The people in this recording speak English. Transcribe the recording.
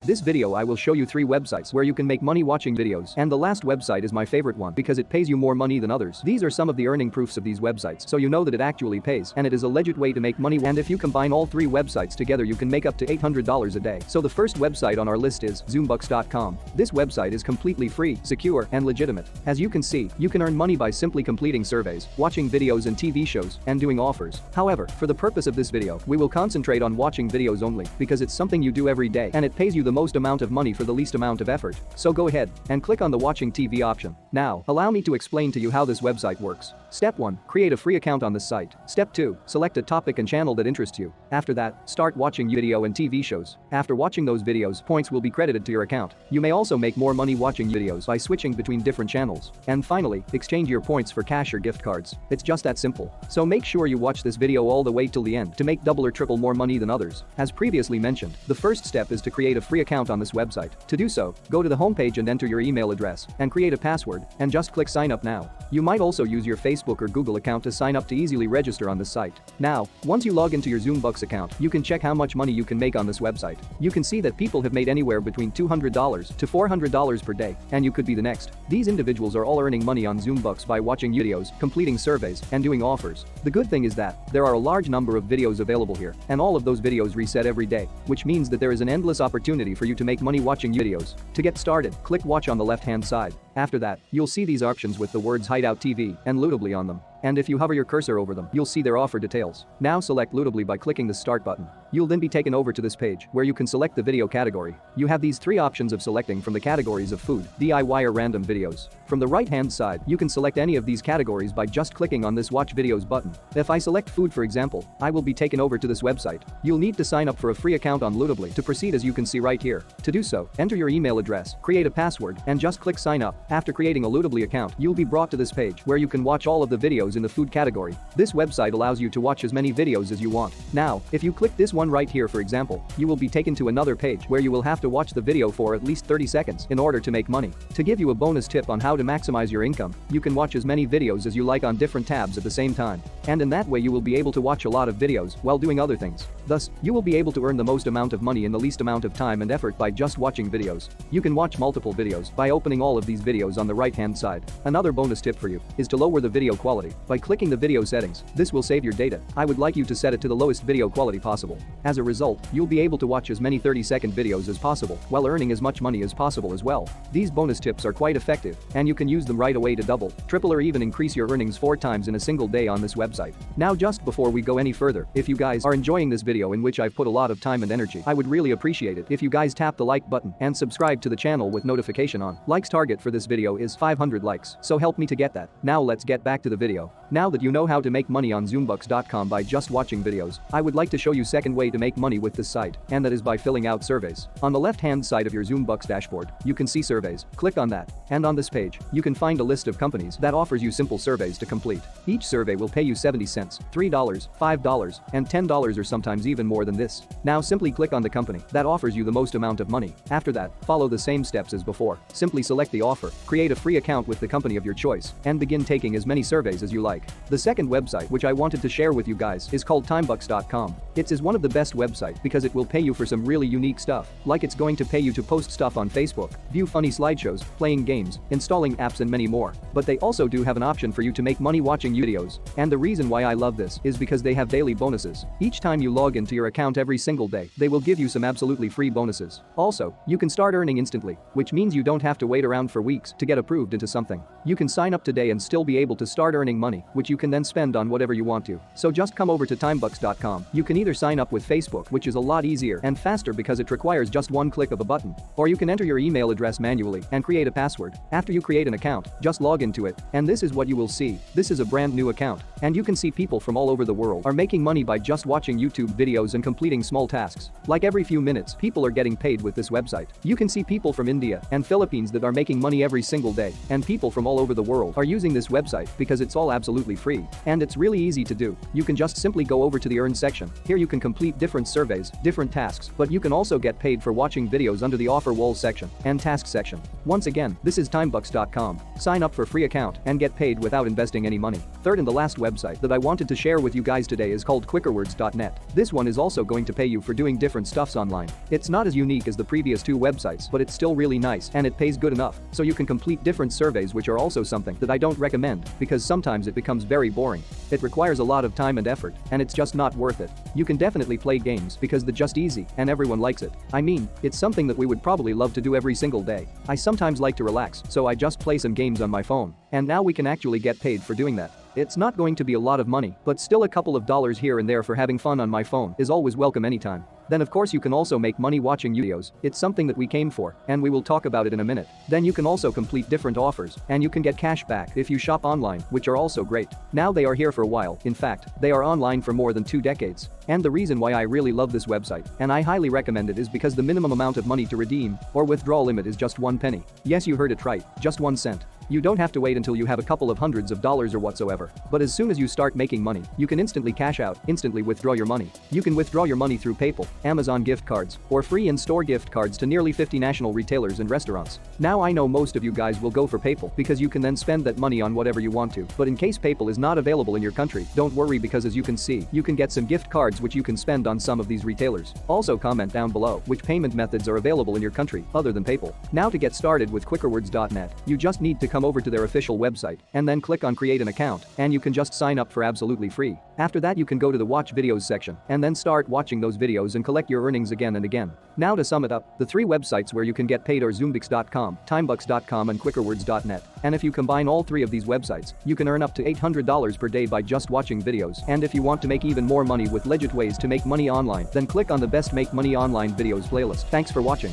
This video I will show you 3 websites where you can make money watching videos, and the last website is my favorite one because it pays you more money than others. These are some of the earning proofs of these websites, so you know that it actually pays and it is a legit way to make money, and if you combine all 3 websites together you can make up to $800 a day. So the first website on our list is Zoombucks.com. This website is completely free, secure, and legitimate. As you can see, you can earn money by simply completing surveys, watching videos and TV shows, and doing offers. However, for the purpose of this video, we will concentrate on watching videos only because it's something you do every day and it pays you the most amount of money for the least amount of effort. So go ahead and click on the watching TV option. Now, allow me to explain to you how this website works. Step 1. Create a free account on this site. Step 2. Select a topic and channel that interests you. After that, start watching video and TV shows. After watching those videos, points will be credited to your account. You may also make more money watching videos by switching between different channels. And finally, exchange your points for cash or gift cards. It's just that simple. So make sure you watch this video all the way till the end to make double or triple more money than others. As previously mentioned, the first step is to create a free account on this website. To do so, go to the homepage and enter your email address and create a password and just click sign up now. You might also use your Facebook or Google account to sign up to easily register on this site. Now, once you log into your Zoombucks account, you can check how much money you can make on this website. You can see that people have made anywhere between $200 to $400 per day, and you could be the next. These individuals are all earning money on Zoombucks by watching videos, completing surveys, and doing offers. The good thing is that there are a large number of videos available here, and all of those videos reset every day, which means that there is an endless opportunity for you to make money watching videos. To get started, click watch on the left-hand side. After that, you'll see these options with the words Hideout TV and Lootably on them. And if you hover your cursor over them, you'll see their offer details. Now select Lootably by clicking the start button. You'll then be taken over to this page where you can select the video category. You have these 3 options of selecting from the categories of food, DIY or random videos. From the right-hand side, you can select any of these categories by just clicking on this watch videos button. If I select food for example, I will be taken over to this website. You'll need to sign up for a free account on Lootably to proceed, as you can see right here. To do so, enter your email address, create a password, and just click sign up. After creating a Lootably account, you'll be brought to this page where you can watch all of the videos in the food category. This website allows you to watch as many videos as you want. Now, if you click this one right here for example, you will be taken to another page where you will have to watch the video for at least 30 seconds in order to make money. To give you a bonus tip on how to maximize your income, you can watch as many videos as you like on different tabs at the same time. And in that way you will be able to watch a lot of videos while doing other things. Thus, you will be able to earn the most amount of money in the least amount of time and effort by just watching videos. You can watch multiple videos by opening all of these videos on the right-hand side. Another bonus tip for you is to lower the video quality by clicking the video settings. This will save your data. I would like you to set it to the lowest video quality possible. As a result, you'll be able to watch as many 30-second videos as possible while earning as much money as possible as well. These bonus tips are quite effective, and you can use them right away to double, triple, or even increase your earnings 4 times in a single day on this website. Now, just before we go any further, if you guys are enjoying this video in which I've put a lot of time and energy, I would really appreciate it if you guys tap the like button and subscribe to the channel with notification on. Likes target for this video is 500 likes, so help me to get that. Now let's get back to the video. Now that you know how to make money on Zoombucks.com by just watching videos, I would like to show you second way to make money with this site, and that is by filling out surveys. On the left-hand side of your Zoombucks dashboard, you can see surveys. Click on that, and on this page, you can find a list of companies that offers you simple surveys to complete. Each survey will pay you 70 cents, $3, $5, and $10, or sometimes even more than this. Now simply click on the company that offers you the most amount of money. After that, follow the same steps as before. Simply select the offer, create a free account with the company of your choice, and begin taking as many surveys as you like. The second website which I wanted to share with you guys is called Timebucks.com. It is one of the best websites because it will pay you for some really unique stuff, like it's going to pay you to post stuff on Facebook, view funny slideshows, playing games, installing apps, and many more. But they also do have an option for you to make money watching videos. And the reason why I love this is because they have daily bonuses. Each time you log into your account every single day, they will give you some absolutely free bonuses. Also, you can start earning instantly, which means you don't have to wait around for weeks to get approved into something. You can sign up today and still be able to start earning money, which you can then spend on whatever you want to. So just come over to Timebucks.com. You can either sign up with Facebook, which is a lot easier and faster because it requires just one click of a button, or you can enter your email address manually and create a password. After you create an account, just log into it, and this is what you will see. This is a brand new account, and you can see people from all over the world are making money by just watching YouTube videos and completing small tasks. Like every few minutes, people are getting paid with this website. You can see people from India and Philippines that are making money every single day, and people from all all over the world are using this website because it's all absolutely free. And it's really easy to do. You can just simply go over to the Earn section. Here you can complete different surveys, different tasks, but you can also get paid for watching videos under the Offer Wall section and Task section. Once again, this is Timebucks.com. Sign up for free account and get paid without investing any money. Third and the last website that I wanted to share with you guys today is called quickerwords.net. This one is also going to pay you for doing different stuffs online. It's not as unique as the previous two websites, but it's still really nice and it pays good enough, so you can complete different surveys, which are also something that I don't recommend because sometimes it becomes very boring. It requires a lot of time and effort, and it's just not worth it. You can definitely play games because they're just easy and everyone likes it. I mean, it's something that we would probably love to do every single day. I sometimes like to relax, so I just play some games on my phone, and now we can actually get paid for doing that. It's not going to be a lot of money, but still a couple of dollars here and there for having fun on my phone is always welcome anytime. Then of course you can also make money watching videos. It's something that we came for, and we will talk about it in a minute. Then you can also complete different offers, and you can get cash back if you shop online, which are also great. Now they are here for a while. In fact, they are online for more than 2 decades. And the reason why I really love this website, and I highly recommend it, is because the minimum amount of money to redeem or withdraw limit is just 1 penny. Yes, you heard it right, just 1 cent. You don't have to wait until you have a couple of hundreds of dollars or whatsoever. But as soon as you start making money, you can instantly cash out, instantly withdraw your money. You can withdraw your money through PayPal, Amazon gift cards, or free in-store gift cards to nearly 50 national retailers and restaurants. Now I know most of you guys will go for PayPal because you can then spend that money on whatever you want to. But in case PayPal is not available in your country, don't worry, because as you can see, you can get some gift cards which you can spend on some of these retailers. Also comment down below which payment methods are available in your country other than PayPal. Now to get started with quickerwords.net, you just need to come over to their official website and then click on create an account, and you can just sign up for absolutely free. After that you can go to the watch videos section and then start watching those videos and collect your earnings again and again. Now to sum it up, the 3 websites where you can get paid are Zoombucks.com, Timebucks.com and quickerwords.net. And if you combine all 3 of these websites, you can earn up to $800 per day by just watching videos. And if you want to make even more money with legit ways to make money online, then click on the best Make Money Online videos playlist. Thanks for watching.